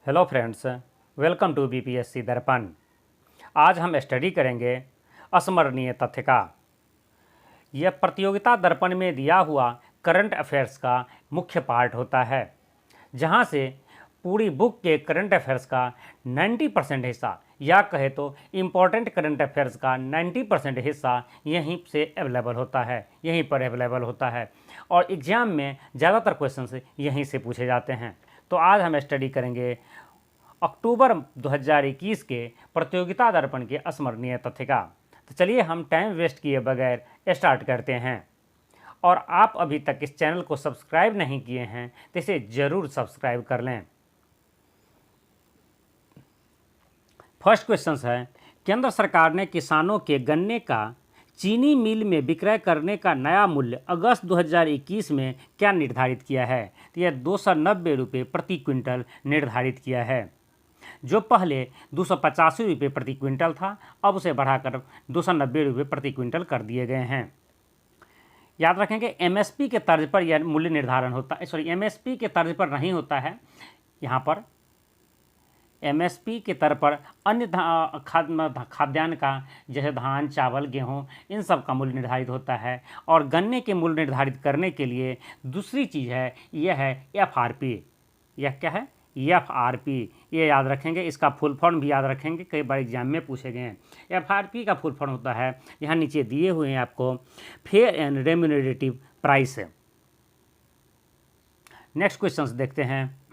Hello friends, welcome to BPSC Darpan. आज हम study करेंगे अस्मरणीय तथ्य का। यह प्रतियोगिता दर्पण में दिया हुआ करंट अफेयर्स का मुख्य पार्ट होता है, जहां से पूरी बुक के करंट अफेयर्स का 90% हिस्सा या कहे तो इम्पोर्टेंट करंट अफेयर्स का 90% हिस्सा यहीं से अवेलेबल होता है, यहीं पर अवेलेबल होता है और एग्ज़ाम में ज़्यादातर क्वेश्चंस यहीं से पूछे जाते हैं। तो आज हम स्टडी करेंगे अक्टूबर 2021 के प्रतियोगिता दर्पण के अस्मरणीय तथ्य का। तो चलिए हम टाइम वेस्ट किए बगैर स्टार्ट करते हैं। और आप अभी तक इस चैनल को सब्सक्राइब नहीं किए हैं तो इसे ज़रूर सब्सक्राइब कर लें। फर्स्ट क्वेश्चन है, केंद्र सरकार ने किसानों के गन्ने का चीनी मिल में विक्रय करने का नया मूल्य अगस्त 2021 में क्या निर्धारित किया है? तो यह 290 रुपये प्रति क्विंटल निर्धारित किया है, जो पहले 285 रुपये प्रति क्विंटल था, अब उसे बढ़ाकर 290 रुपये प्रति क्विंटल कर दिए गए हैं। याद रखेंगे एमएसपी के तर्ज पर यह मूल्य निर्धारण होता है, सॉरी एमएसपी के तर्ज पर नहीं होता है। यहाँ पर एमएसपी के तर्ज पर अन्य खाद्यान्न का जैसे धान, चावल, गेहूं, इन सब का मूल्य निर्धारित होता है। और गन्ने के मूल्य निर्धारित करने के लिए दूसरी चीज़ है, यह है एफआरपी। यह क्या है? एफआरपी। ये याद रखेंगे, इसका फुल फॉर्म भी याद रखेंगे, कई बार एग्जाम में पूछे गए हैं। एफआरपी का फुल फॉर्म होता है, यहाँ नीचे दिए हुए हैं आपको, fair and remunerative price. Next question देखते हैं।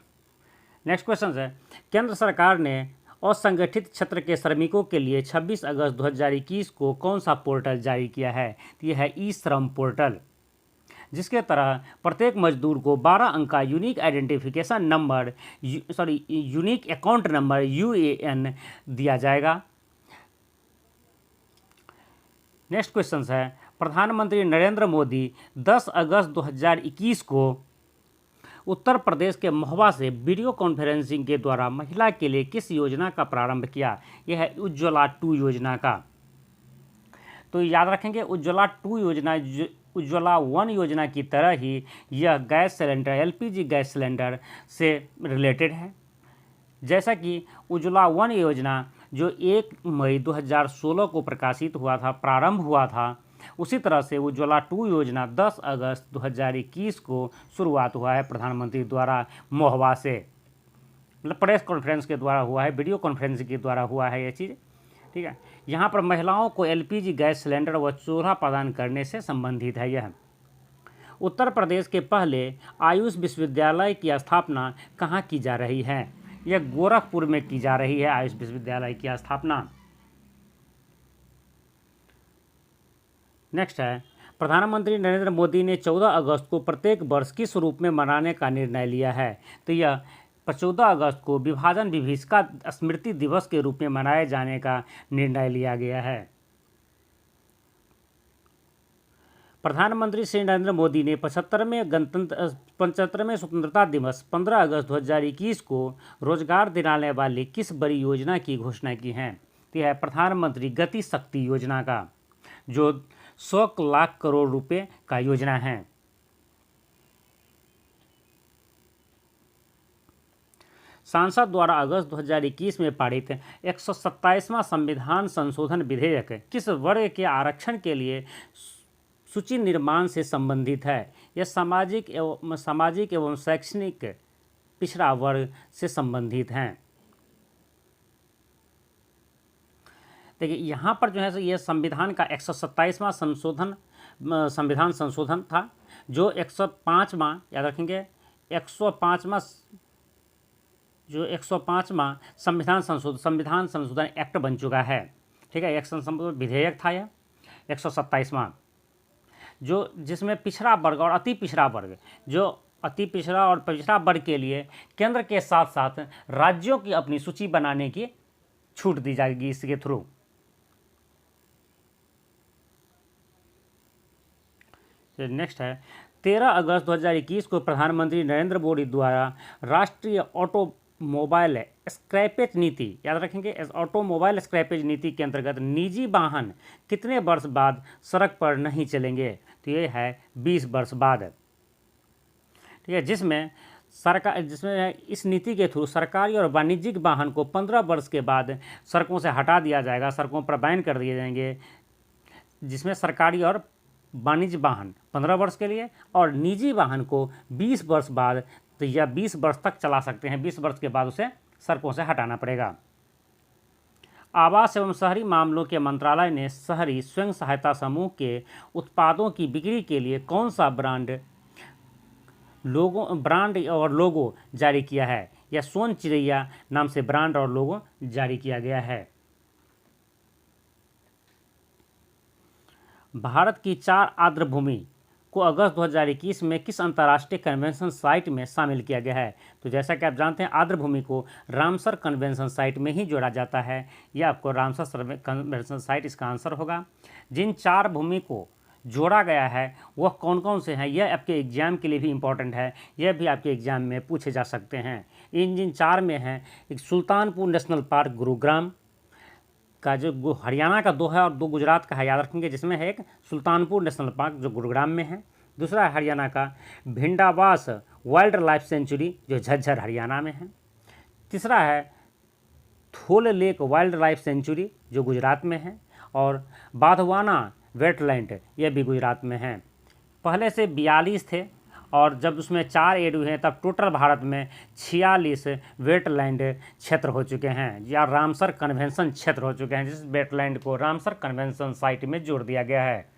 नेक्स्ट क्वेश्चन है, केंद्र सरकार ने असंगठित क्षेत्र के श्रमिकों के लिए 26 अगस्त 2021 को कौन सा पोर्टल जारी किया है? तो यह है ई श्रम पोर्टल, जिसके तरह प्रत्येक मजदूर को 12 अंक का unique identification number unique account number UAN दिया जाएगा। नेक्स्ट क्वेश्चन है, प्रधानमंत्री नरेंद्र मोदी 10 अगस्त 2021 को उत्तर प्रदेश के महोबा से वीडियो कॉन्फ्रेंसिंग के द्वारा महिला के लिए किस योजना का प्रारंभ किया? यह है उज्ज्वला 2 योजना का। तो याद रखेंगे उज्ज्वला 2 योजना उज्ज्वला 1 योजना की तरह ही यह gas cylinder, LPG gas cylinder से रिलेटेड है। जैसा कि उज्ज्वला 1 योजना जो 1 मई 2016 को प्रकाशित हुआ था, प्रारंभ हुआ था, उसी तरह से उज्ज्वला 2 योजना 10 अगस्त 2021 को शुरुआत हुआ है प्रधानमंत्री द्वारा महोबा से, मतलब प्रेस कॉन्फ्रेंस के द्वारा हुआ है, वीडियो कॉन्फ्रेंस के द्वारा हुआ है ये चीज़। ठीक है, यहाँ पर महिलाओं को एलपीजी गैस सिलेंडर व चूल्हा प्रदान करने से संबंधित है यह। उत्तर प्रदेश के पहले आयुष विश्वविद्यालय की स्थापना कहाँ की जा रही है? यह गोरखपुर में की जा रही है आयुष विश्वविद्यालय की स्थापना। नेक्स्ट है, प्रधानमंत्री नरेंद्र मोदी ने 14 अगस्त को प्रत्येक वर्ष किस रूप में मनाने का निर्णय लिया है? तो यह 14 अगस्त को विभाजन विभीषिका स्मृति दिवस के रूप में मनाए जाने का निर्णय लिया गया है। प्रधानमंत्री श्री नरेंद्र मोदी ने 75वें स्वतंत्रता दिवस 15 अगस्त 2021 को रोजगार दिलाने वाली किस बड़ी योजना की घोषणा की है? तो यह है प्रधानमंत्री गति शक्ति योजना का, जो 100 लाख करोड़ रुपए का योजना है। सांसद द्वारा अगस्त 2021 में पारित 127वां संविधान संशोधन विधेयक किस वर्ग के आरक्षण के लिए सूची निर्माण से संबंधित है? यह सामाजिक एवं शैक्षणिक पिछड़ा वर्ग से संबंधित हैं। देखिए यहाँ पर जो है ये संविधान का 127वां संविधान संशोधन था, जो 105वां, याद रखेंगे 105वां संविधान संशोधन एक्ट बन चुका है। ठीक है, एक संशोधन विधेयक था यह 127वां, जो जिसमें पिछड़ा वर्ग और अति पिछड़ा वर्ग, जो अति पिछड़ा और पिछड़ा वर्ग के लिए केंद्र के साथ साथ राज्यों की अपनी सूची बनाने की छूट दी जाएगी इसके थ्रू। नेक्स्ट है, 13 अगस्त 2021 को प्रधानमंत्री नरेंद्र मोदी द्वारा राष्ट्रीय ऑटोमोबाइल स्क्रैपेज नीति, याद रखेंगे ऑटोमोबाइल स्क्रैपेज नीति के अंतर्गत निजी वाहन कितने वर्ष बाद सड़क पर नहीं चलेंगे? तो ये है 20 वर्ष बाद। ठीक है, जिसमें सरकार, जिसमें इस नीति के थ्रू सरकारी और वाणिज्यिक वाहन को 15 वर्ष के बाद सड़कों से हटा दिया जाएगा, सड़कों पर बैन कर दिए जाएंगे, जिसमें सरकारी और वाणिज्य वाहन 15 वर्ष के लिए और निजी वाहन को 20 वर्ष बाद तो या 20 वर्ष तक चला सकते हैं, 20 वर्ष के बाद उसे सड़कों से हटाना पड़ेगा। आवास एवं शहरी मामलों के मंत्रालय ने शहरी स्वयं सहायता समूह के उत्पादों की बिक्री के लिए कौन सा ब्रांड और लोगो जारी किया है? यह सोन चिड़ैया नाम से ब्रांड और लोगो जारी किया गया है। भारत की 4 आर्द्रभूमि को अगस्त 2021 में किस अंतर्राष्ट्रीय कन्वेंशन साइट में शामिल किया गया है? तो जैसा कि आप जानते हैं, आर्द्रभूमि को रामसर कन्वेंशन साइट में ही जोड़ा जाता है। यह आपको रामसर कन्वेंशन साइट इसका आंसर होगा। जिन 4 भूमि को जोड़ा गया है वह कौन कौन से हैं, यह आपके एग्जाम के लिए भी इम्पोर्टेंट है, यह भी आपके एग्जाम में पूछे जा सकते हैं। जिन 4 में हैं, एक सुल्तानपुर नेशनल पार्क गुरुग्राम का जो हरियाणा का 2 है और 2 गुजरात का है, याद रखेंगे, जिसमें है एक सुल्तानपुर नेशनल पार्क जो गुरुग्राम में है, दूसरा है हरियाणा का भिंडावास वाइल्ड लाइफ सेंचुरी जो झज्जर हरियाणा में है, तीसरा है थोल लेक वाइल्ड लाइफ सेंचुरी जो गुजरात में है, और बाधवाना वेटलैंड यह भी गुजरात में है। पहले से 42 थे और जब उसमें 4 ऐड हुए हैं तब टोटल भारत में 46 वेटलैंड क्षेत्र हो चुके हैं या रामसर कन्वेंशन क्षेत्र हो चुके हैं, जिस वेटलैंड को रामसर कन्वेंशन साइट में जोड़ दिया गया है।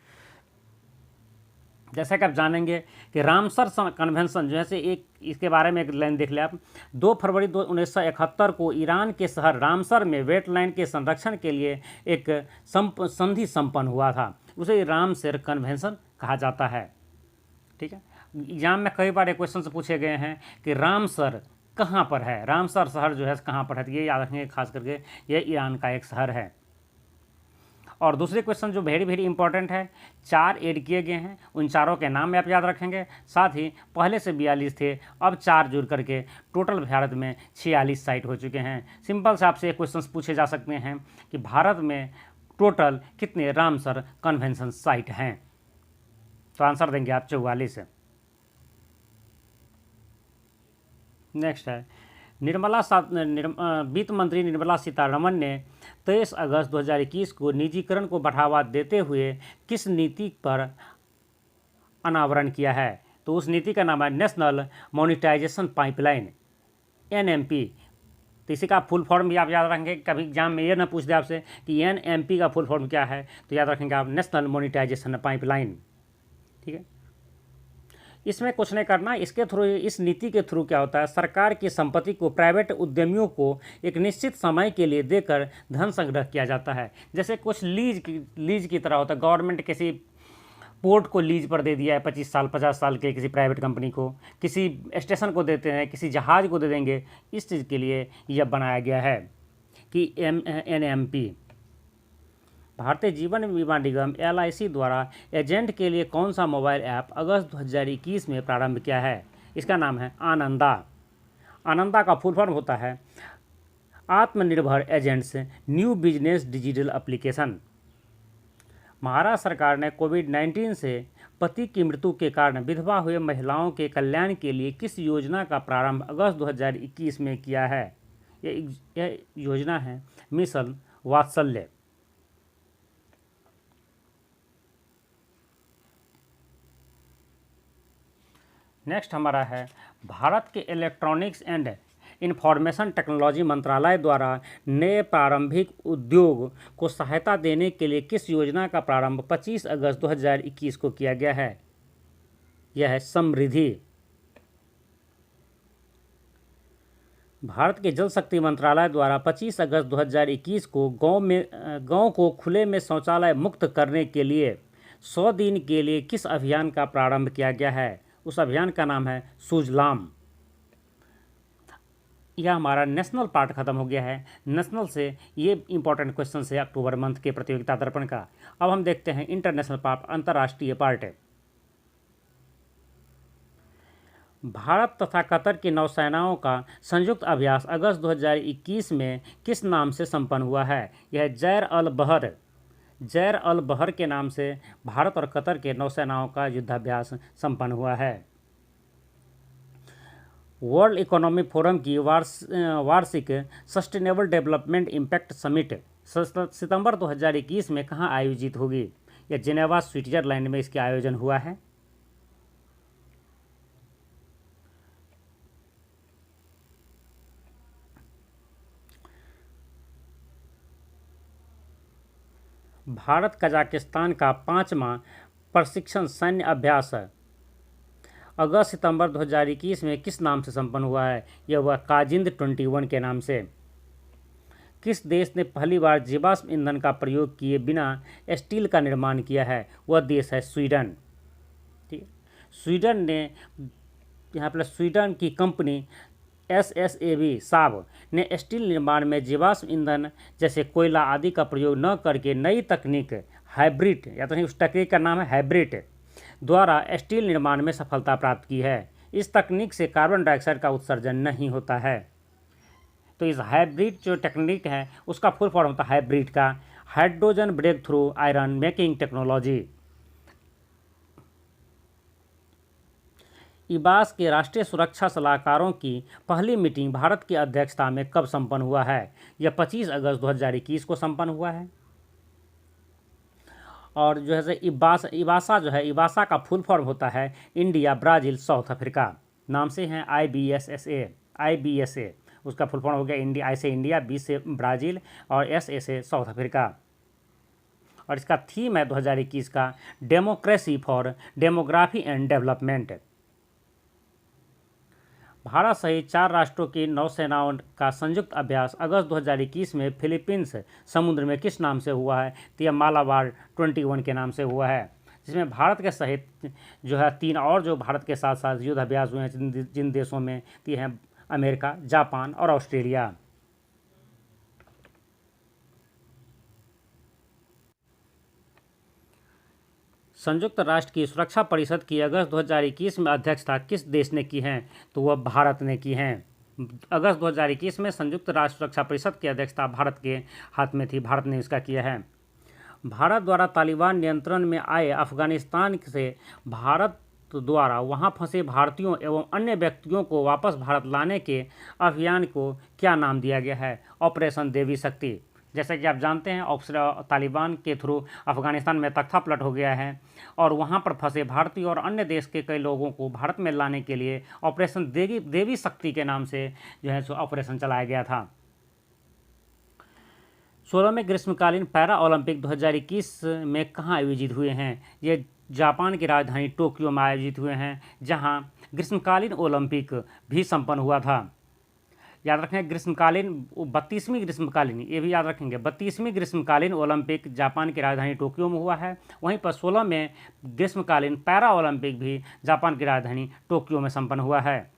जैसा कि आप जानेंगे कि रामसर कन्वेंशन जो है से एक इसके बारे में एक लाइन देख ले आप। 2 फरवरी 1971 को ईरान के शहर रामसर में वेटलैंड के संरक्षण के लिए एक संधि संपन्न हुआ था, उसे रामसर कन्वेंशन कहा जाता है। ठीक है, एग्जाम में कई बार क्वेश्चन पूछे गए हैं कि रामसर कहाँ पर है, रामसर शहर जो है कहाँ पर है, तो ये याद रखेंगे खास करके ये ईरान का एक शहर है। और दूसरे क्वेश्चन जो वेरी इंपॉर्टेंट है, 4 ऐड किए गए हैं, उन चारों के नाम में आप याद रखेंगे, साथ ही पहले से 42 थे, अब 4 जुड़ करके टोटल भारत में 46 साइट हो चुके हैं। सिंपल से आपसे क्वेश्चन पूछे जा सकते हैं कि भारत में टोटल कितने रामसर कन्वेंशन साइट हैं, तो आंसर देंगे आप 44। नेक्स्ट है वित्त मंत्री निर्मला सीतारमण ने 23 अगस्त 2021 को निजीकरण को बढ़ावा देते हुए किस नीति पर अनावरण किया है? तो उस नीति का नाम है नेशनल मोनेटाइजेशन पाइपलाइन, NMP। तो इसी का फुल फॉर्म भी आप याद रखेंगे, कभी एग्जाम में ये ना पूछ दे आपसे कि NMP का फुल फॉर्म क्या है, तो याद रखेंगे आप नेशनल मोनेटाइजेशन पाइपलाइन। ठीक है, इसमें कुछ नहीं करना, इसके थ्रू, इस नीति के थ्रू क्या होता है, सरकार की संपत्ति को प्राइवेट उद्यमियों को एक निश्चित समय के लिए देकर धन संग्रह किया जाता है। जैसे कुछ लीज की तरह होता है, गवर्नमेंट किसी पोर्ट को लीज पर दे दिया है 25 साल 50 साल के किसी प्राइवेट कंपनी को, किसी स्टेशन को देते हैं, किसी जहाज़ को दे देंगे, इस चीज़ के लिए यह बनाया गया है कि NMP। भारतीय जीवन बीमा निगम LIC द्वारा एजेंट के लिए कौन सा मोबाइल ऐप अगस्त 2021 में प्रारंभ किया है? इसका नाम है आनंदा। आनंदा का फुल फॉर्म होता है आत्मनिर्भर agents new business digital application. Maharashtra सरकार ने कोविड-19 से पति की मृत्यु के कारण विधवा हुए महिलाओं के कल्याण के लिए किस योजना का प्रारंभ अगस्त 2021 में किया है? यह योजना है मिशन वात्सल्य। नेक्स्ट हमारा है भारत के इलेक्ट्रॉनिक्स एंड इंफॉर्मेशन टेक्नोलॉजी मंत्रालय द्वारा नए प्रारंभिक उद्योग को सहायता देने के लिए किस योजना का प्रारंभ 25 अगस्त 2021 को किया गया है? यह है समृद्धि। भारत के जल शक्ति मंत्रालय द्वारा 25 अगस्त 2021 को गांव को खुले में शौचालय मुक्त करने के लिए 100 दिन के लिए किस अभियान का प्रारंभ किया गया है? उस अभियान का नाम है सुजलाम। यह हमारा नेशनल पार्ट खत्म हो गया है। नेशनल से ये इंपॉर्टेंट क्वेश्चन है अक्टूबर मंथ के प्रतियोगिता दर्पण का। अब हम देखते हैं इंटरनेशनल पार्ट, अंतर्राष्ट्रीय पार्ट। भारत तथा कतर की नौसेनाओं का संयुक्त अभ्यास अगस्त 2021 में किस नाम से संपन्न हुआ है? यह जैर अल बहर के नाम से भारत और कतर के नौसेनाओं का युद्धाभ्यास संपन्न हुआ है। वर्ल्ड इकोनॉमिक फोरम की वार्षिक सस्टेनेबल डेवलपमेंट इम्पैक्ट समिट सितंबर 2021 में कहाँ आयोजित होगी? यह जेनेवा स्विट्जरलैंड में इसका आयोजन हुआ है। भारत कजाकिस्तान का 5वां प्रशिक्षण सैन्य अभ्यास अगस्त सितंबर 2021 में किस नाम से संपन्न हुआ है? यह हुआ काजिंद 21 के नाम से। किस देश ने पहली बार जीवाश्म ईंधन का प्रयोग किए बिना स्टील का निर्माण किया है? वह देश है स्वीडन। ठीक, स्वीडन ने यहाँ पर स्वीडन की कंपनी SSAB साब ने स्टील निर्माण में जीवाश्म ईंधन जैसे कोयला आदि का प्रयोग न करके नई तकनीक हाइब्रिड, या तो नहीं उस तकनीक का नाम है हाइब्रिड, द्वारा स्टील निर्माण में सफलता प्राप्त की है। इस तकनीक से कार्बन डाइऑक्साइड का उत्सर्जन नहीं होता है। तो इस हाइब्रिड जो टेक्निक है उसका फुल फॉर्म होता है हाइब्रिड का hydrogen breakthrough iron making technology. इबास के राष्ट्रीय सुरक्षा सलाहकारों की पहली मीटिंग भारत की अध्यक्षता में कब संपन्न हुआ है? यह 25 अगस्त 2021 को संपन्न हुआ है। और जो है इबासा जो है, इबासा का फुल फॉर्म होता है इंडिया ब्राज़ील साउथ अफ्रीका, नाम से हैं IBSA। उसका फुल फॉर्म हो गया इंडिया, आई से इंडिया, बी से ब्राज़ील और SA से साउथ अफ्रीका। और इसका थीम है 2021 का democracy for demography and development. Bharat सहित 4 राष्ट्रों की नौसेनाओं का संयुक्त अभ्यास अगस्त 2021 में फिलीपींस समुद्र में किस नाम से हुआ है? तो यह मालाबार 21 के नाम से हुआ है, जिसमें भारत के सहित जो है 3 और जो भारत के साथ साथ युद्ध अभ्यास हुए हैं जिन देशों में ये हैं अमेरिका, जापान और ऑस्ट्रेलिया। संयुक्त राष्ट्र की सुरक्षा परिषद की अगस्त 2021 में अध्यक्षता किस देश ने की है? तो वह भारत ने की है। अगस्त 2021 में संयुक्त राष्ट्र सुरक्षा परिषद की अध्यक्षता भारत के हाथ में थी, भारत ने इसका किया है। भारत द्वारा तालिबान नियंत्रण में आए अफगानिस्तान से भारत द्वारा वहां फंसे भारतीयों एवं अन्य व्यक्तियों को वापस भारत लाने के अभियान को क्या नाम दिया गया है? ऑपरेशन देवी शक्ति। जैसा कि आप जानते हैं तालिबान के थ्रू अफगानिस्तान में तख्तापलट हो गया है और वहां पर फंसे भारतीय और अन्य देश के कई लोगों को भारत में लाने के लिए ऑपरेशन देवी शक्ति के नाम से जो है सो ऑपरेशन चलाया गया था। 16वें ग्रीष्मकालीन पैरा ओलंपिक 2021 में कहाँ आयोजित हुए हैं? ये जापान की राजधानी टोक्यो में आयोजित हुए हैं, जहां ग्रीष्मकालीन ओलंपिक भी संपन्न हुआ था। याद रखें ग्रीष्मकालीन 32वीं ग्रीष्मकालीन, ये भी याद रखेंगे 32वीं ग्रीष्मकालीन ओलंपिक जापान की राजधानी टोक्यो में हुआ है। वहीं पर 16वें ग्रीष्मकालीन पैरा ओलंपिक भी जापान की राजधानी टोक्यो में संपन्न हुआ है।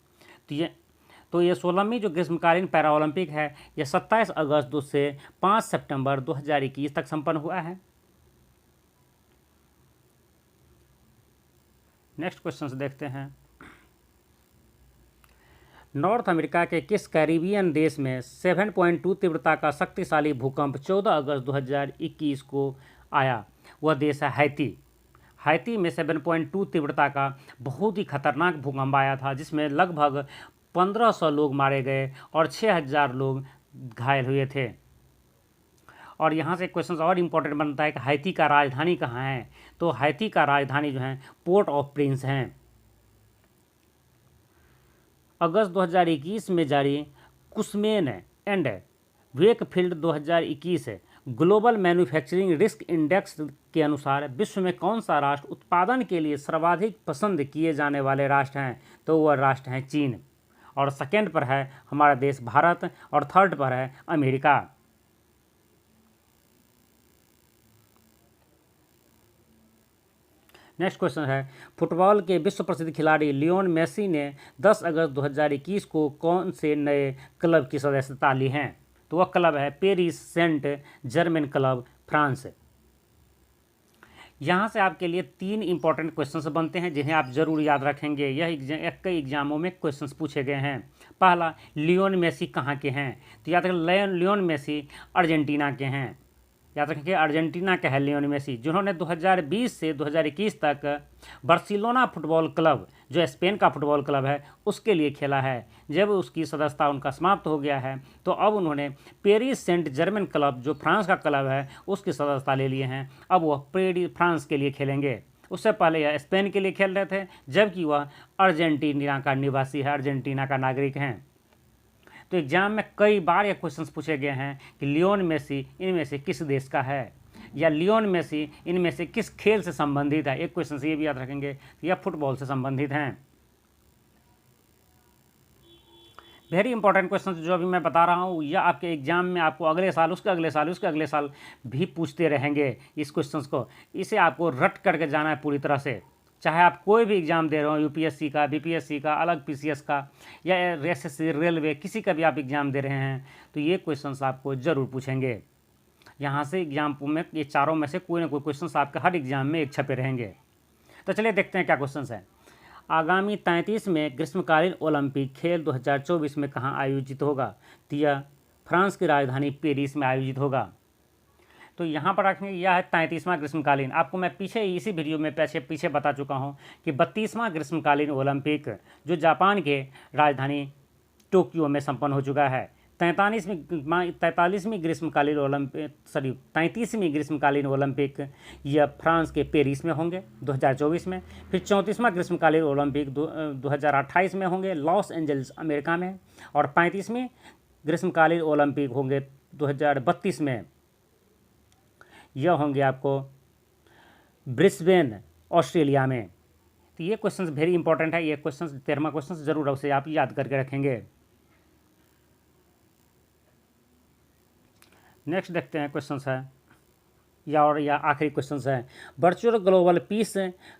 तो ये 16वीं जो ग्रीष्मकालीन पैरा ओलंपिक है ये 27 अगस्त से 5 सितंबर 2021 तक संपन्न हुआ है। नेक्स्ट क्वेश्चन देखते हैं। नॉर्थ अमेरिका के किस कैरिबियन देश में 7.2 तीव्रता का शक्तिशाली भूकंप 14 अगस्त 2021 को आया? वह देश है हैती। हैती में 7.2 तीव्रता का बहुत ही खतरनाक भूकंप आया था, जिसमें लगभग 1500 लोग मारे गए और 6000 लोग घायल हुए थे। और यहाँ से क्वेश्चन और इम्पोर्टेंट बनता है कि हैती का राजधानी कहाँ है? तो हैती का राजधानी जो है पोर्ट ऑफ प्रिंस हैं। अगस्त 2021 में जारी Cushman and Wakefield 2021 global manufacturing risk index के अनुसार विश्व में कौन सा राष्ट्र उत्पादन के लिए सर्वाधिक पसंद किए जाने वाले राष्ट्र हैं? तो वह राष्ट्र हैं चीन, और सेकेंड पर है हमारा देश भारत, और थर्ड पर है अमेरिका। नेक्स्ट क्वेश्चन है, फुटबॉल के विश्व प्रसिद्ध खिलाड़ी लियोन मेसी ने 10 अगस्त 2021 को कौन से नए क्लब की सदस्यता ली है? तो वह क्लब है Paris Saint Germain club, France. यहाँ से आपके लिए 3 इंपॉर्टेंट क्वेश्चंस बनते हैं जिन्हें आप जरूर याद रखेंगे। यह कई एग्जामों में क्वेश्चंस पूछे गए हैं। पहला, लियोन मेसी कहाँ के हैं? तो याद रखें लियोन मेसी अर्जेंटीना के हैं। याद रखेंगे अर्जेंटीना का है लियोनेल मेसी, जिन्होंने 2020 से 2021 तक बार्सिलोना फुटबॉल क्लब, जो स्पेन का फुटबॉल क्लब है, उसके लिए खेला है। जब उसकी सदस्यता उनका समाप्त हो गया है तो अब उन्होंने पेरिस सेंट जर्मेन क्लब, जो फ्रांस का क्लब है, उसकी सदस्यता ले लिए हैं। अब वह फ्रांस के लिए खेलेंगे। उससे पहले यह स्पेन के लिए खेल रहे थे, जबकि वह अर्जेंटीना का निवासी है, अर्जेंटीना का नागरिक हैं। तो एग्जाम में कई बार ये क्वेश्चंस पूछे गए हैं कि लियोन मेसी इनमें से किस देश का है, या लियोन मेसी इनमें से किस खेल से संबंधित है। एक क्वेश्चन से ये भी याद रखेंगे, यह फुटबॉल से संबंधित हैं। वेरी इंपॉर्टेंट क्वेश्चन जो अभी मैं बता रहा हूँ, यह आपके एग्जाम में आपको अगले साल, उसके अगले साल, उसके अगले साल भी पूछते रहेंगे इस क्वेश्चंस को। इसे आपको रट करके जाना है पूरी तरह से, चाहे आप कोई भी एग्ज़ाम दे रहे हो, यूपीएससी का, बीपीएससी का, अलग पीसीएस का, या एसएससी, रेलवे, किसी का भी आप एग्ज़ाम दे रहे हैं तो ये क्वेश्चंस आपको ज़रूर पूछेंगे। यहाँ से एग्जाम में ये चारों में से कोई ना कोई क्वेश्चंस आपके हर एग्जाम में एक छपे रहेंगे। तो चलिए देखते हैं क्या क्वेश्चंस हैं। आगामी 33वें ग्रीष्मकालीन ओलंपिक खेल 2024 में कहाँ आयोजित होगा? तो यह फ्रांस की राजधानी पेरिस में आयोजित होगा। तो यहाँ पर रखेंगे यह है 33वां ग्रीष्मकालीन। आपको मैं पीछे इसी वीडियो में पीछे बता चुका हूँ कि 32वां ग्रीष्मकालीन ओलंपिक जो जापान के राजधानी टोक्यो में संपन्न हो चुका है। 33वीं ग्रीष्मकालीन ओलंपिक यह फ्रांस के पेरिस में होंगे 2024 में। फिर 34वां ग्रीष्मकालीन ओलंपिक 2028 में होंगे लॉस एंजल्स अमेरिका में। और 35वीं ग्रीष्मकालीन ओलंपिक होंगे 2032 में, यह होंगे आपको ब्रिस्बेन ऑस्ट्रेलिया में। तो ये क्वेश्चंस वेरी इंपॉर्टेंट है। ये क्वेश्चंस 13वां क्वेश्चन जरूर उसे आप याद करके रखेंगे। नेक्स्ट देखते हैं क्वेश्चंस है या आखिरी क्वेश्चंस है। वर्चुअल ग्लोबल पीस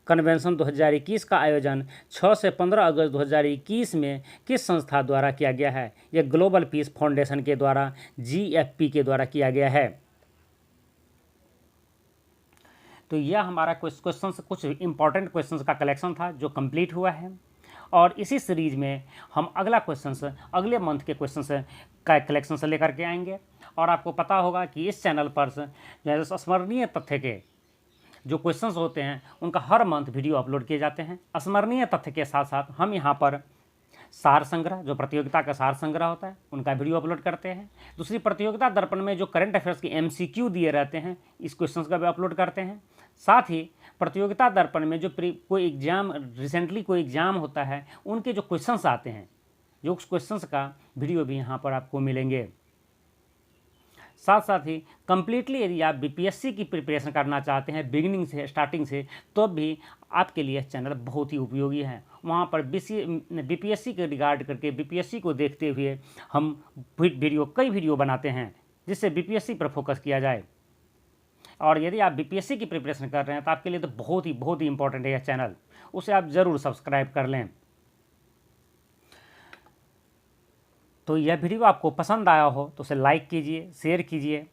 कन्वेंशन 2021 का आयोजन 6 से 15 अगस्त 2021 में किस संस्था द्वारा किया गया है? यह ग्लोबल पीस फाउंडेशन के द्वारा, GFP के द्वारा किया गया है। तो यह हमारा क्वेश्चन कुछ इंपॉर्टेंट क्वेश्चंस का कलेक्शन था जो कंप्लीट हुआ है। और इसी सीरीज में हम अगला क्वेश्चंस अगले मंथ के क्वेश्चंस का कलेक्शन से लेकर के आएंगे। और आपको पता होगा कि इस चैनल पर स्मरणीय तथ्य के जो क्वेश्चंस होते हैं उनका हर मंथ वीडियो अपलोड किए जाते हैं। स्मरणीय तथ्य के साथ साथ हम यहाँ पर सार संग्रह, जो प्रतियोगिता का सार संग्रह होता है, उनका वीडियो अपलोड करते हैं। दूसरी, प्रतियोगिता दर्पण में जो करंट अफेयर्स की MCQ दिए रहते हैं, इस क्वेश्चंस का भी अपलोड करते हैं। साथ ही प्रतियोगिता दर्पण में जो कोई एग्जाम, रिसेंटली कोई एग्जाम होता है, उनके जो क्वेश्चंस आते हैं, जो उस क्वेश्चंस का वीडियो भी यहाँ पर आपको मिलेंगे। साथ साथ ही कंप्लीटली यदि आप BPSC की प्रिपरेशन करना चाहते हैं बिगिनिंग से, स्टार्टिंग से, तो भी आपके लिए चैनल बहुत ही उपयोगी है। वहाँ पर BPSC के रिगार्ड करके, BPSC को देखते हुए हम कई वीडियो बनाते हैं जिससे BPSC पर फोकस किया जाए। और यदि आप BPSC की प्रिपरेशन कर रहे हैं तो आपके लिए तो बहुत ही इंपॉर्टेंट है यह चैनल, उसे आप ज़रूर सब्सक्राइब कर लें। तो यह वीडियो आपको पसंद आया हो तो उसे लाइक कीजिए, शेयर कीजिए।